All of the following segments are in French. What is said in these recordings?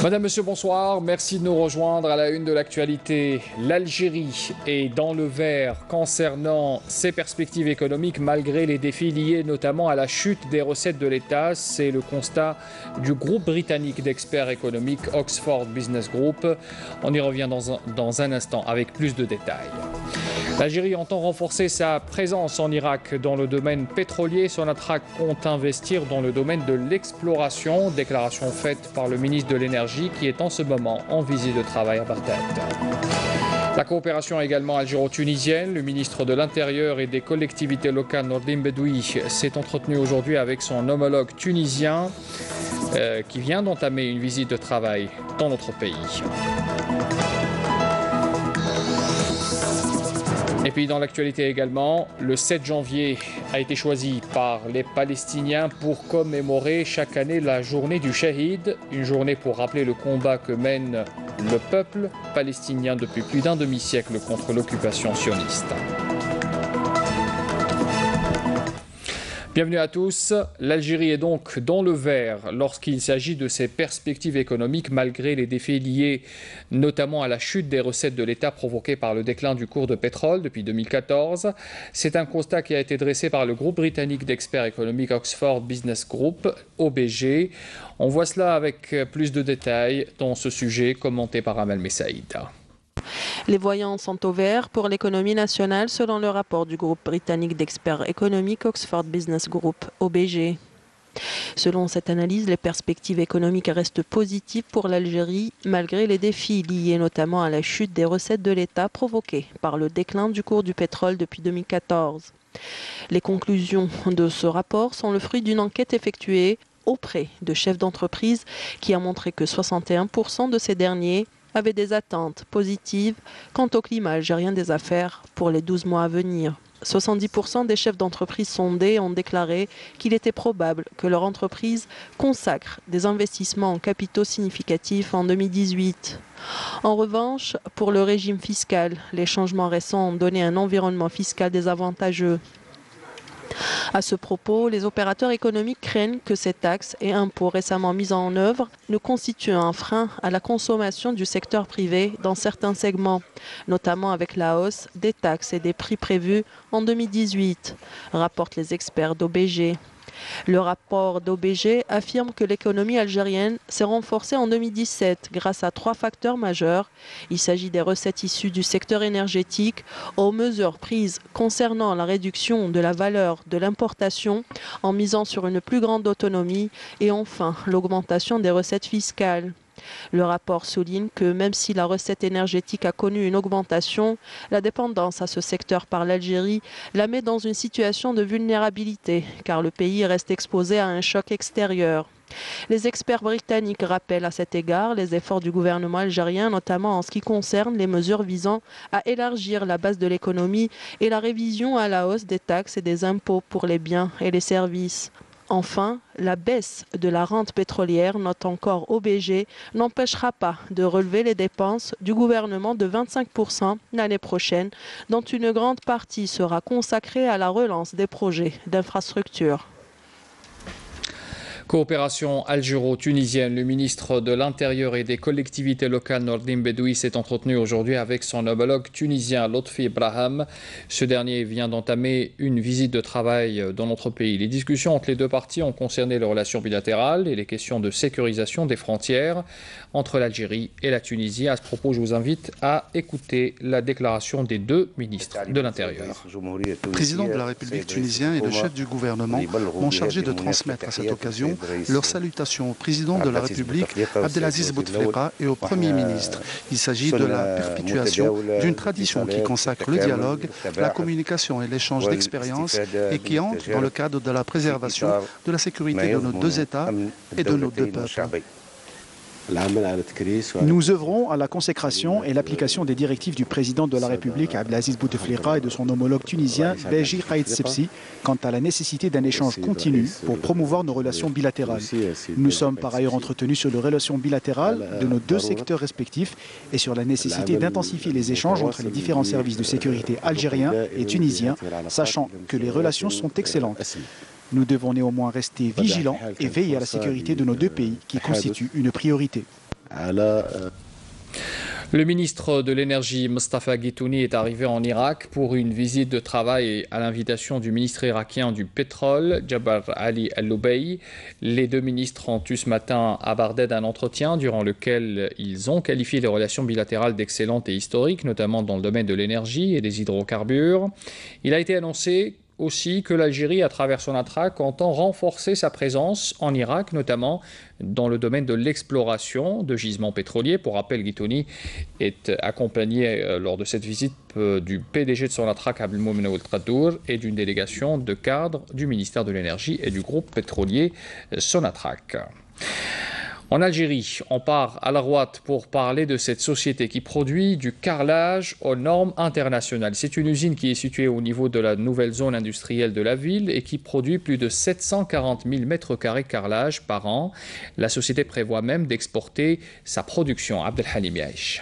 Madame, Monsieur, bonsoir. Merci de nous rejoindre à la une de l'actualité. L'Algérie est dans le vert concernant ses perspectives économiques malgré les défis liés notamment à la chute des recettes de l'État. C'est le constat du groupe britannique d'experts économiques Oxford Business Group. On y revient dans un instant avec plus de détails. L'Algérie entend renforcer sa présence en Irak dans le domaine pétrolier. Sonatrach compte investir dans le domaine de l'exploration. Déclaration faite par le ministre de l'Énergie qui est en ce moment en visite de travail à Bagdad. La coopération également algéro-tunisienne. Le ministre de l'Intérieur et des collectivités locales, Nordine Bedoui, s'est entretenu aujourd'hui avec son homologue tunisien qui vient d'entamer une visite de travail dans notre pays. Et puis dans l'actualité également, le 7 janvier a été choisi par les Palestiniens pour commémorer chaque année la journée du Shahid, une journée pour rappeler le combat que mène le peuple palestinien depuis plus d'un demi-siècle contre l'occupation sioniste. Bienvenue à tous. L'Algérie est donc dans le vert lorsqu'il s'agit de ses perspectives économiques malgré les défis liés notamment à la chute des recettes de l'État provoquée par le déclin du cours de pétrole depuis 2014. C'est un constat qui a été dressé par le groupe britannique d'experts économiques Oxford Business Group, OBG. On voit cela avec plus de détails dans ce sujet commenté par Amal Messaïda. Les voyants sont au vert pour l'économie nationale selon le rapport du groupe britannique d'experts économiques Oxford Business Group, OBG. Selon cette analyse, les perspectives économiques restent positives pour l'Algérie malgré les défis liés notamment à la chute des recettes de l'État provoquée par le déclin du cours du pétrole depuis 2014. Les conclusions de ce rapport sont le fruit d'une enquête effectuée auprès de chefs d'entreprise qui a montré que 61% de ces derniers avaient des attentes positives quant au climat algérien des affaires pour les 12 mois à venir. 70% des chefs d'entreprise sondés ont déclaré qu'il était probable que leur entreprise consacre des investissements en capitaux significatifs en 2018. En revanche, pour le régime fiscal, les changements récents ont donné un environnement fiscal désavantageux. À ce propos, les opérateurs économiques craignent que ces taxes et impôts récemment mis en œuvre ne constituent un frein à la consommation du secteur privé dans certains segments, notamment avec la hausse des taxes et des prix prévus en 2018, rapportent les experts d'OBG. Le rapport d'OBG affirme que l'économie algérienne s'est renforcée en 2017 grâce à 3 facteurs majeurs. Il s'agit des recettes issues du secteur énergétique, aux mesures prises concernant la réduction de la valeur de l'importation en misant sur une plus grande autonomie et enfin l'augmentation des recettes fiscales. Le rapport souligne que même si la recette énergétique a connu une augmentation, la dépendance à ce secteur par l'Algérie la met dans une situation de vulnérabilité, car le pays reste exposé à un choc extérieur. Les experts britanniques rappellent à cet égard les efforts du gouvernement algérien, notamment en ce qui concerne les mesures visant à élargir la base de l'économie et la révision à la hausse des taxes et des impôts pour les biens et les services. Enfin, la baisse de la rente pétrolière, note encore OBG, n'empêchera pas de relever les dépenses du gouvernement de 25% l'année prochaine, dont une grande partie sera consacrée à la relance des projets d'infrastructure. Coopération algéro-tunisienne. Le ministre de l'Intérieur et des collectivités locales, Nordine Bedoui, s'est entretenu aujourd'hui avec son homologue tunisien, Lotfi Braham. Ce dernier vient d'entamer une visite de travail dans notre pays. Les discussions entre les deux parties ont concerné les relations bilatérales et les questions de sécurisation des frontières entre l'Algérie et la Tunisie. À ce propos, je vous invite à écouter la déclaration des deux ministres de l'Intérieur. Le président de la République tunisien et le chef du gouvernement m'ont chargé de transmettre à cette occasion leurs salutations au président de la République, Abdelaziz Bouteflika, et au Premier ministre. Il s'agit de la perpétuation d'une tradition qui consacre le dialogue, la communication et l'échange d'expériences et qui entre dans le cadre de la préservation de la sécurité de nos deux États et de nos deux peuples. Nous œuvrons à la consécration et l'application des directives du président de la République, Abdelaziz Bouteflika, et de son homologue tunisien, Beji Caïd Sebsi, quant à la nécessité d'un échange continu pour promouvoir nos relations bilatérales. Nous sommes par ailleurs entretenus sur les relations bilatérales de nos deux secteurs respectifs et sur la nécessité d'intensifier les échanges entre les différents services de sécurité algériens et tunisiens, sachant que les relations sont excellentes. Nous devons néanmoins rester vigilants et veiller à la sécurité de nos deux pays qui constitue une priorité. Le ministre de l'Énergie, Mustafa Guitouni, est arrivé en Irak pour une visite de travail à l'invitation du ministre irakien du pétrole, Jabar Ali Al-Loubey. Les deux ministres ont eu ce matin à Bagdad un entretien durant lequel ils ont qualifié les relations bilatérales d'excellentes et historiques, notamment dans le domaine de l'énergie et des hydrocarbures. Il a été annoncé aussi que l'Algérie, à travers son Sonatrach, entend renforcer sa présence en Irak, notamment dans le domaine de l'exploration de gisements pétroliers. Pour rappel, Guitouni est accompagné lors de cette visite du PDG de Sonatrach, Abdelmoumene Oueltradour, et d'une délégation de cadres du ministère de l'Énergie et du groupe pétrolier Sonatrach. En Algérie, on part à la Rouat pour parler de cette société qui produit du carrelage aux normes internationales. C'est une usine qui est située au niveau de la nouvelle zone industrielle de la ville et qui produit plus de 740 000 m² de carrelage par an. La société prévoit même d'exporter sa production. Abdelhalim Yaïch.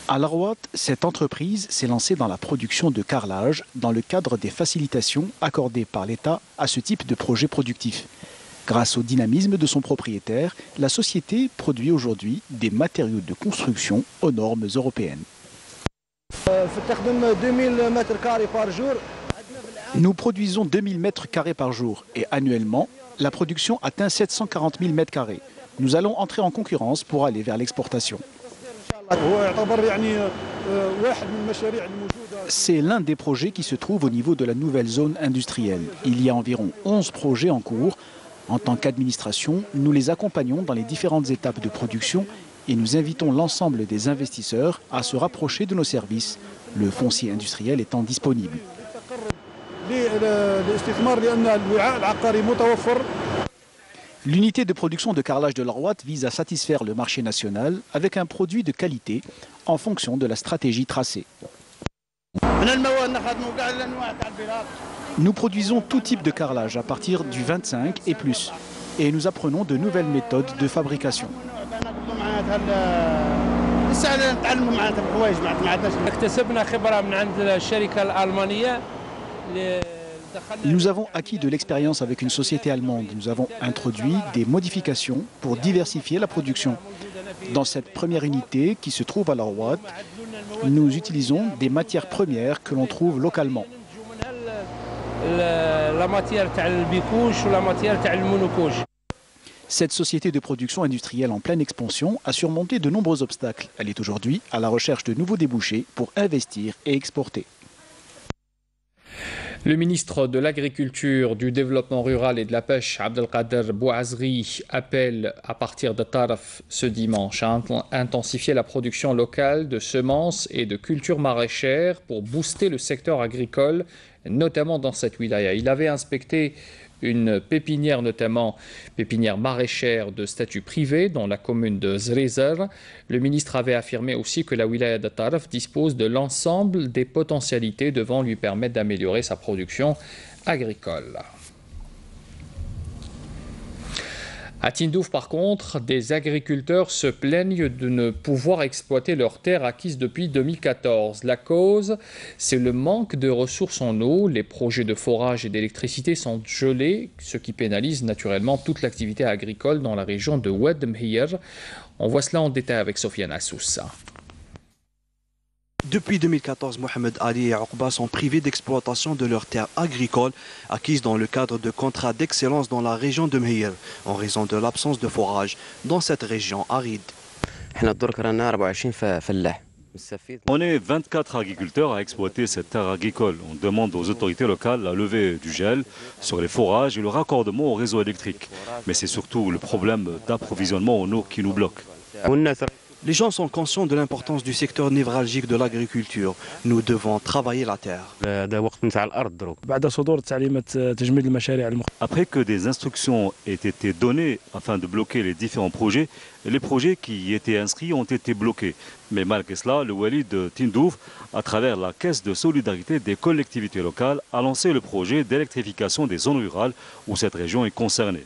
À la Rouat, cette entreprise s'est lancée dans la production de carrelage dans le cadre des facilitations accordées par l'État à ce type de projet productif. Grâce au dynamisme de son propriétaire, la société produit aujourd'hui des matériaux de construction aux normes européennes. Nous produisons 2000 m² par jour et annuellement, la production atteint 740 000 m². Nous allons entrer en concurrence pour aller vers l'exportation. C'est l'un des projets qui se trouve au niveau de la nouvelle zone industrielle. Il y a environ 11 projets en cours. En tant qu'administration, nous les accompagnons dans les différentes étapes de production et nous invitons l'ensemble des investisseurs à se rapprocher de nos services, le foncier industriel étant disponible. L'unité de production de carrelage de la Rouat vise à satisfaire le marché national avec un produit de qualité en fonction de la stratégie tracée. Nous produisons tout type de carrelage à partir du 25 et plus. Et nous apprenons de nouvelles méthodes de fabrication. Nous avons acquis de l'expérience avec une société allemande. Nous avons introduit des modifications pour diversifier la production. Dans cette première unité qui se trouve à la Rouat, nous utilisons des matières premières que l'on trouve localement. Cette société de production industrielle en pleine expansion a surmonté de nombreux obstacles. Elle est aujourd'hui à la recherche de nouveaux débouchés pour investir et exporter. Le ministre de l'Agriculture, du Développement rural et de la Pêche, Abdelkader Bouazri, appelle à partir de Taraf ce dimanche à intensifier la production locale de semences et de cultures maraîchères pour booster le secteur agricole, notamment dans cette wilaya. Il avait inspecté une pépinière, notamment pépinière maraîchère de statut privé dans la commune de Zrezer. Le ministre avait affirmé aussi que la wilaya de Taraf dispose de l'ensemble des potentialités devant lui permettre d'améliorer sa production agricole. À Tindouf, par contre, des agriculteurs se plaignent de ne pouvoir exploiter leurs terres acquises depuis 2014. La cause, c'est le manque de ressources en eau. Les projets de forage et d'électricité sont gelés, ce qui pénalise naturellement toute l'activité agricole dans la région de Oued Mhir. On voit cela en détail avec Sofiane Assoussa. Depuis 2014, Mohamed Ali et Aouqba sont privés d'exploitation de leurs terres agricoles acquises dans le cadre de contrats d'excellence dans la région de Mhir, en raison de l'absence de forage dans cette région aride. On est 24 agriculteurs à exploiter cette terre agricole. On demande aux autorités locales la levée du gel sur les forages et le raccordement au réseau électrique. Mais c'est surtout le problème d'approvisionnement en eau qui nous bloque. Les gens sont conscients de l'importance du secteur névralgique de l'agriculture. Nous devons travailler la terre. Après que des instructions aient été données afin de bloquer les différents projets, les projets qui y étaient inscrits ont été bloqués. Mais malgré cela, le wali de Tindouf, à travers la Caisse de solidarité des collectivités locales, a lancé le projet d'électrification des zones rurales où cette région est concernée.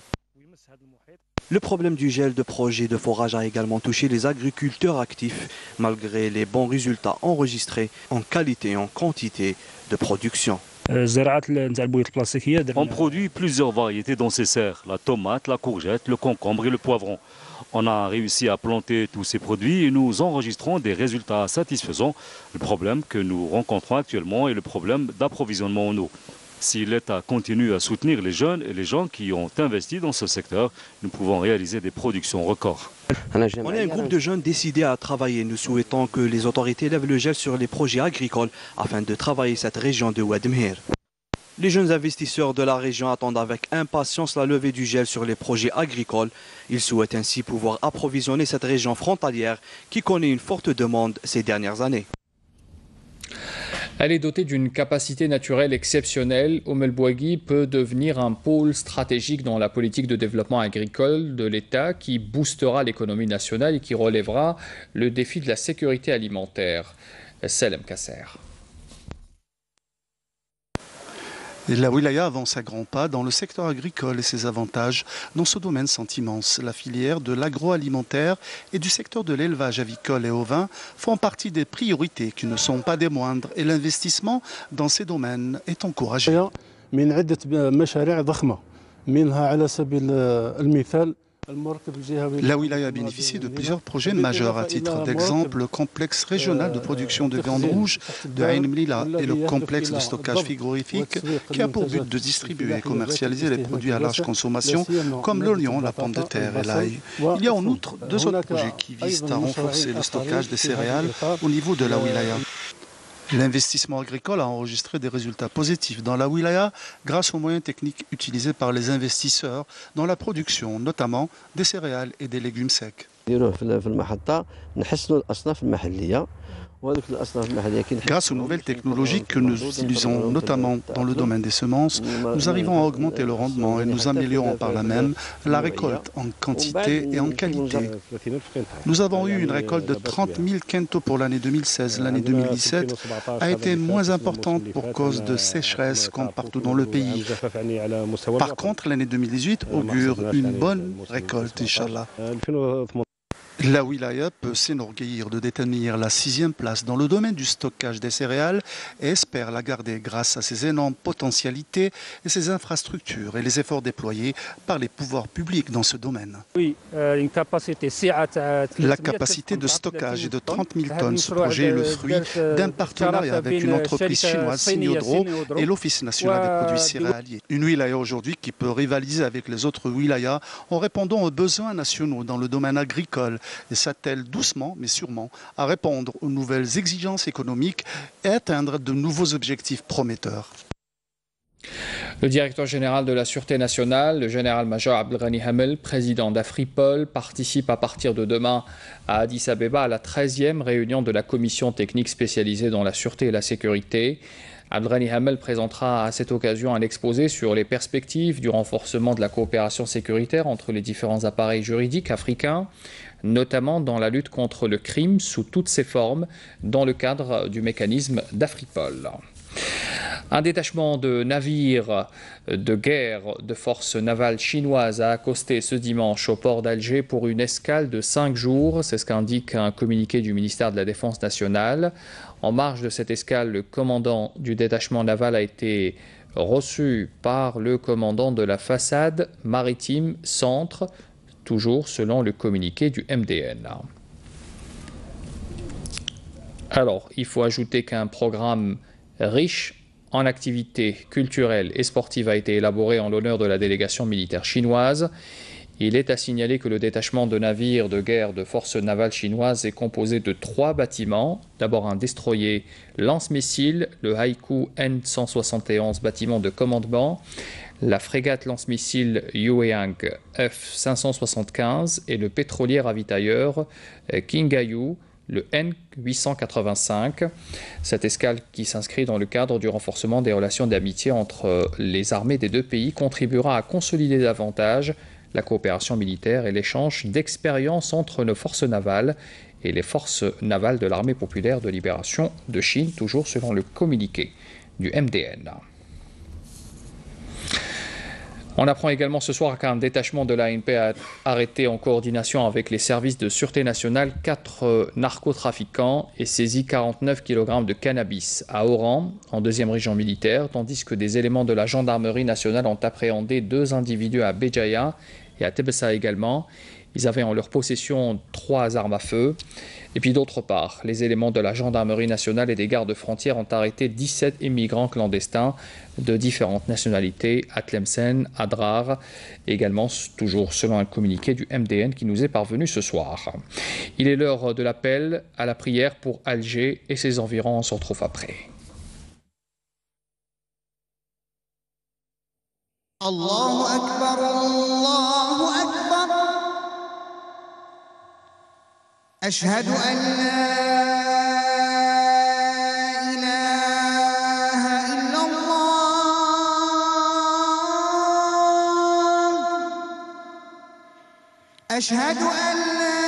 Le problème du gel de projets de forage a également touché les agriculteurs actifs, malgré les bons résultats enregistrés en qualité et en quantité de production. On produit plusieurs variétés dans ces serres, la tomate, la courgette, le concombre et le poivron. On a réussi à planter tous ces produits et nous enregistrons des résultats satisfaisants. Le problème que nous rencontrons actuellement est le problème d'approvisionnement en eau. Si l'État continue à soutenir les jeunes et les gens qui ont investi dans ce secteur, nous pouvons réaliser des productions records. On est un groupe de jeunes décidés à travailler. Nous souhaitons que les autorités lèvent le gel sur les projets agricoles afin de travailler cette région de Oued Mhir. Les jeunes investisseurs de la région attendent avec impatience la levée du gel sur les projets agricoles. Ils souhaitent ainsi pouvoir approvisionner cette région frontalière qui connaît une forte demande ces dernières années. Elle est dotée d'une capacité naturelle exceptionnelle. El Bouaghi peut devenir un pôle stratégique dans la politique de développement agricole de l'État qui boostera l'économie nationale et qui relèvera le défi de la sécurité alimentaire. Selem Kasser. La wilaya avance à grands pas dans le secteur agricole et ses avantages dans ce domaine sont immenses. La filière de l'agroalimentaire et du secteur de l'élevage avicole et ovin font partie des priorités qui ne sont pas des moindres et l'investissement dans ces domaines est encouragé. La wilaya bénéficie de plusieurs projets majeurs. À titre d'exemple, le complexe régional de production de viande rouge de Ain Mlila et le complexe de stockage frigorifique qui a pour but de distribuer et commercialiser les produits à large consommation comme l'oignon, la pomme de terre et l'ail. Il y a en outre deux autres projets qui visent à renforcer le stockage des céréales au niveau de la wilaya. L'investissement agricole a enregistré des résultats positifs dans la wilaya grâce aux moyens techniques utilisés par les investisseurs dans la production, notamment des céréales et des légumes secs. Grâce aux nouvelles technologies que nous utilisons notamment dans le domaine des semences, nous arrivons à augmenter le rendement et nous améliorons par là même la récolte en quantité et en qualité. Nous avons eu une récolte de 30 000 quintaux pour l'année 2016. L'année 2017 a été moins importante pour cause de sécheresse comme partout dans le pays. Par contre, l'année 2018 augure une bonne récolte, Inch'Allah. La wilaya peut s'enorgueillir de détenir la 6e place dans le domaine du stockage des céréales et espère la garder grâce à ses énormes potentialités et ses infrastructures et les efforts déployés par les pouvoirs publics dans ce domaine. La capacité de stockage est de 30 000 tonnes. Ce projet est le fruit d'un partenariat avec une entreprise chinoise, Sinodro, et l'Office national des produits céréaliers. Une wilaya aujourd'hui qui peut rivaliser avec les autres wilayas en répondant aux besoins nationaux dans le domaine agricole et s'attelle doucement mais sûrement à répondre aux nouvelles exigences économiques et atteindre de nouveaux objectifs prometteurs. Le directeur général de la Sûreté nationale, le général-major Abdelghani Hamel, président d'Afripol, participe à partir de demain à Addis Abeba à la 13e réunion de la commission technique spécialisée dans la sûreté et la sécurité. Abdelghani Hamel présentera à cette occasion un exposé sur les perspectives du renforcement de la coopération sécuritaire entre les différents appareils juridiques africains, notamment dans la lutte contre le crime sous toutes ses formes, dans le cadre du mécanisme d'Afripol. Un détachement de navires de guerre de forces navales chinoises a accosté ce dimanche au port d'Alger pour une escale de 5 jours. C'est ce qu'indique un communiqué du ministère de la Défense nationale. En marge de cette escale, le commandant du détachement naval a été reçu par le commandant de la façade maritime centre, toujours selon le communiqué du MDN. Alors, il faut ajouter qu'un programme riche en activités culturelles et sportives a été élaboré en l'honneur de la délégation militaire chinoise. Il est à signaler que le détachement de navires de guerre de forces navales chinoises est composé de 3 bâtiments. D'abord un destroyer lance-missiles, le Haikou N-171 bâtiment de commandement, la frégate lance-missiles Yueyang F-575 et le pétrolier ravitailleur Kingayu, le N-885. Cette escale qui s'inscrit dans le cadre du renforcement des relations d'amitié entre les armées des deux pays contribuera à consolider davantage la coopération militaire et l'échange d'expériences entre nos forces navales et les forces navales de l'armée populaire de libération de Chine, toujours selon le communiqué du MDN. On apprend également ce soir qu'un détachement de l'ANP a arrêté en coordination avec les services de sûreté nationale 4 narcotrafiquants et saisi 49 kg de cannabis à Oran, en 2e région militaire, tandis que des éléments de la gendarmerie nationale ont appréhendé 2 individus à Béjaïa et à Tebessa également. Ils avaient en leur possession 3 armes à feu. Et puis d'autre part, les éléments de la gendarmerie nationale et des gardes frontières ont arrêté 17 immigrants clandestins de différentes nationalités à Tlemcen, à Drar, également toujours selon un communiqué du MDN qui nous est parvenu ce soir. Il est l'heure de l'appel à la prière pour Alger et ses environs, on se retrouve après. Allahu Akbar, Allahu Akbar. أشهد أن لا إله إلا الله أشهد أن لا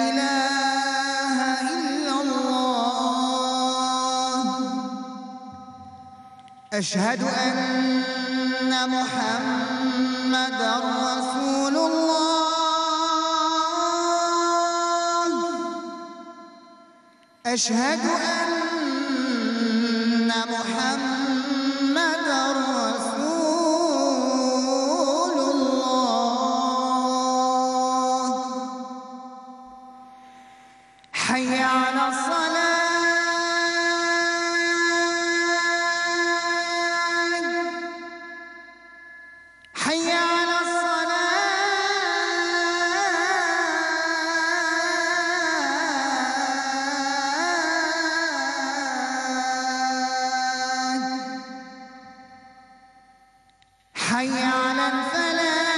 إله إلا الله أشهد أن محمدًا رسول الله أشهد أن محمدًا رسول الله حي على الصلاة حي على حي على الفلاح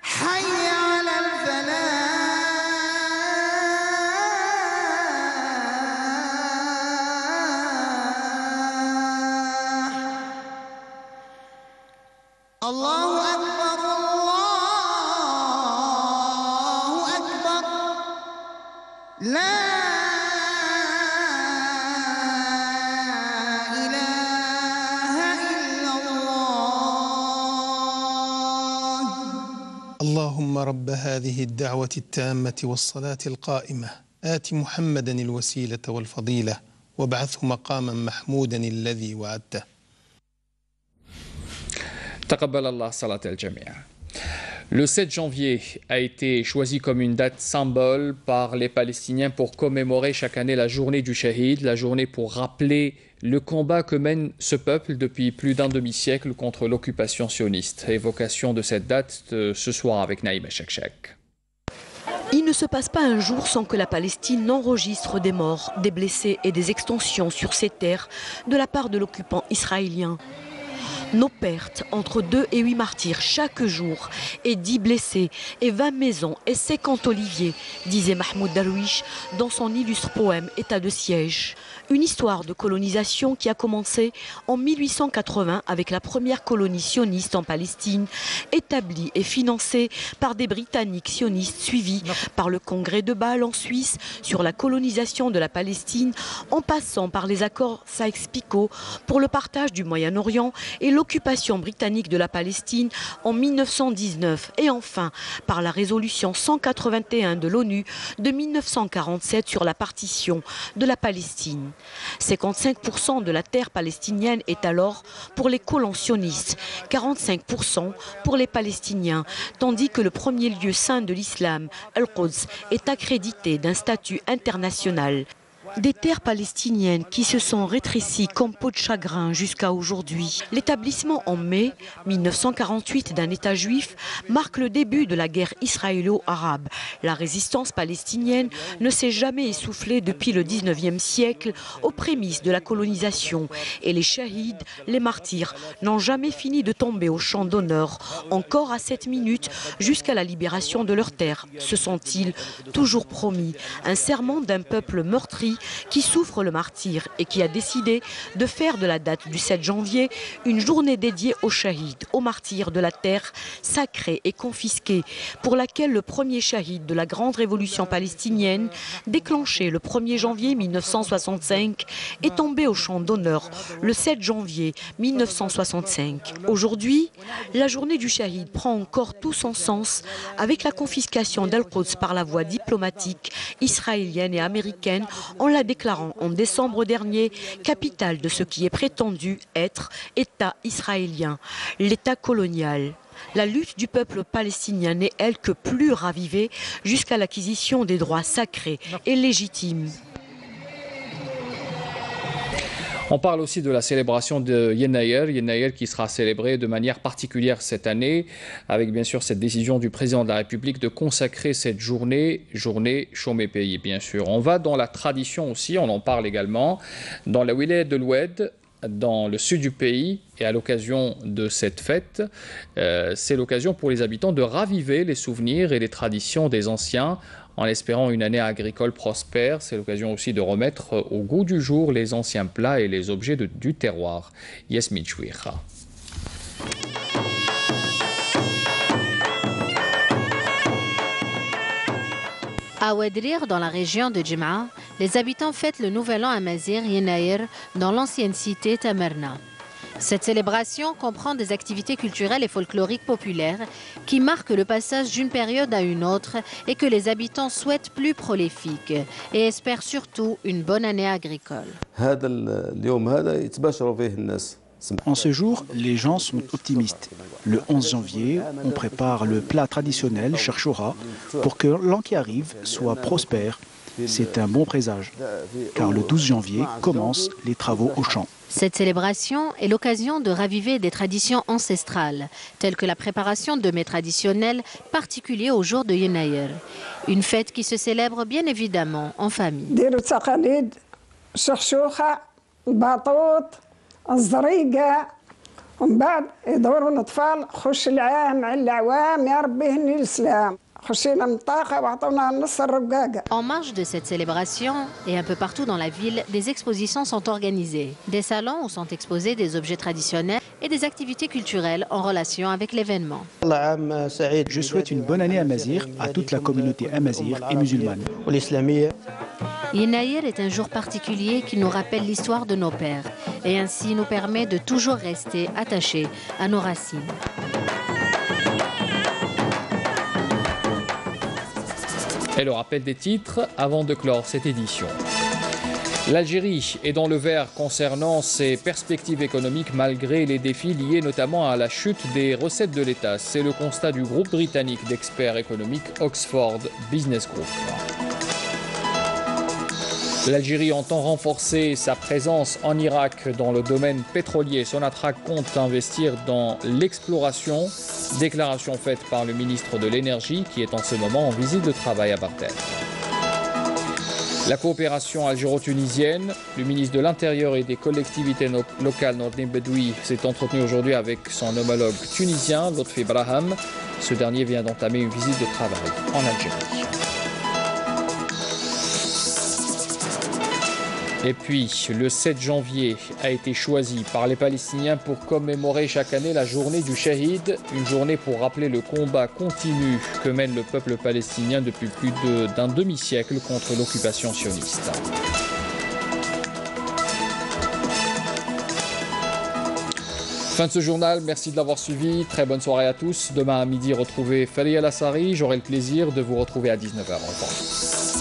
حي على الفلاح الله أكبر الله أكبر لا اللهم رب هذه الدعوة التامة والصلاة القائمة آت محمدا الوسيلة والفضيلة وابعثه مقاما محمودا الذي وعدته. تقبل الله صلاة الجميع. Le 7 janvier a été choisi comme une date symbole par les Palestiniens pour commémorer chaque année la journée du Shahid, la journée pour rappeler le combat que mène ce peuple depuis plus d'un demi-siècle contre l'occupation sioniste. Évocation de cette date ce soir avec Naïma Chekchek. Il ne se passe pas un jour sans que la Palestine n'enregistre des morts, des blessés et des extensions sur ses terres de la part de l'occupant israélien. Nos pertes, entre 2 et 8 martyrs chaque jour, et 10 blessés, et 20 maisons et 50 oliviers, disait Mahmoud Darwish dans son illustre poème État de siège. Une histoire de colonisation qui a commencé en 1880 avec la première colonie sioniste en Palestine, établie et financée par des Britanniques sionistes suivis par le Congrès de Bâle en Suisse sur la colonisation de la Palestine, en passant par les accords Sykes-Picot pour le partage du Moyen-Orient et l'occupation britannique de la Palestine en 1919 et enfin par la résolution 181 de l'ONU de 1947 sur la partition de la Palestine. 55% de la terre palestinienne est alors pour les colons sionistes, 45% pour les Palestiniens, tandis que le premier lieu saint de l'islam, Al-Quds, est accrédité d'un statut international. Des terres palestiniennes qui se sont rétrécies comme peau de chagrin jusqu'à aujourd'hui. L'établissement en mai 1948 d'un État juif marque le début de la guerre israélo-arabe. La résistance palestinienne ne s'est jamais essoufflée depuis le 19e siècle aux prémices de la colonisation. Et les shahids, les martyrs, n'ont jamais fini de tomber au champ d'honneur. Encore à 7 minutes jusqu'à la libération de leurs terres. Se sont-ils toujours promis un serment d'un peuple meurtri qui souffre le martyre et qui a décidé de faire de la date du 7 janvier une journée dédiée aux shahids, aux martyrs de la terre sacrée et confisquée, pour laquelle le premier shahid de la grande révolution palestinienne, déclenchée le 1er janvier 1965, est tombé au champ d'honneur le 7 janvier 1965. Aujourd'hui, la journée du shahid prend encore tout son sens avec la confiscation d'Al-Quds par la voie diplomatique israélienne et américaine en la déclarant en décembre dernier capitale de ce qui est prétendu être État israélien, l'État colonial. La lutte du peuple palestinien n'est, elle, que plus ravivée jusqu'à l'acquisition des droits sacrés et légitimes. On parle aussi de la célébration de Yennayer qui sera célébrée de manière particulière cette année, avec bien sûr cette décision du président de la République de consacrer cette journée Chômé Pays, bien sûr. On va dans la tradition aussi, on en parle également, dans la wilaya de l'Oued, dans le sud du pays, et à l'occasion de cette fête, c'est l'occasion pour les habitants de raviver les souvenirs et les traditions des anciens, en espérant une année agricole prospère. C'est l'occasion aussi de remettre au goût du jour les anciens plats et les objets du terroir. Yasmine Chouira. À Ouedrir, dans la région de Djim'a, les habitants fêtent le nouvel an amazigh Yennayer dans l'ancienne cité Tamerna. Cette célébration comprend des activités culturelles et folkloriques populaires qui marquent le passage d'une période à une autre et que les habitants souhaitent plus prolifiques et espèrent surtout une bonne année agricole. En ce jour, les gens sont optimistes. Le 11 janvier, on prépare le plat traditionnel, cherchoura, pour que l'an qui arrive soit prospère. C'est un bon présage, car le 12 janvier commencent les travaux au champ. Cette célébration est l'occasion de raviver des traditions ancestrales, telles que la préparation de mets traditionnels particuliers au jour de Yennayer. Une fête qui se célèbre bien évidemment en famille. En marge de cette célébration et un peu partout dans la ville, des expositions sont organisées. Des salons où sont exposés des objets traditionnels et des activités culturelles en relation avec l'événement. Je souhaite une bonne année amazigh à toute la communauté amazigh et musulmane. Yennayer est un jour particulier qui nous rappelle l'histoire de nos pères et ainsi nous permet de toujours rester attachés à nos racines. Et le rappel des titres avant de clore cette édition. L'Algérie est dans le vert concernant ses perspectives économiques malgré les défis liés notamment à la chute des recettes de l'État. C'est le constat du groupe britannique d'experts économiques Oxford Business Group. L'Algérie entend renforcer sa présence en Irak dans le domaine pétrolier. Sonatrach compte investir dans l'exploration. Déclaration faite par le ministre de l'Énergie qui est en ce moment en visite de travail à Barthes. La coopération algéro-tunisienne, le ministre de l'Intérieur et des collectivités locales Nordin Bedoui s'est entretenu aujourd'hui avec son homologue tunisien, Lotfi Braham. Ce dernier vient d'entamer une visite de travail en Algérie. Et puis, le 7 janvier a été choisi par les Palestiniens pour commémorer chaque année la journée du Shahid, une journée pour rappeler le combat continu que mène le peuple palestinien depuis plus d'un demi-siècle contre l'occupation sioniste. Fin de ce journal, merci de l'avoir suivi, très bonne soirée à tous. Demain à midi, retrouvez Falia Lassari, j'aurai le plaisir de vous retrouver à 19h. Au revoir.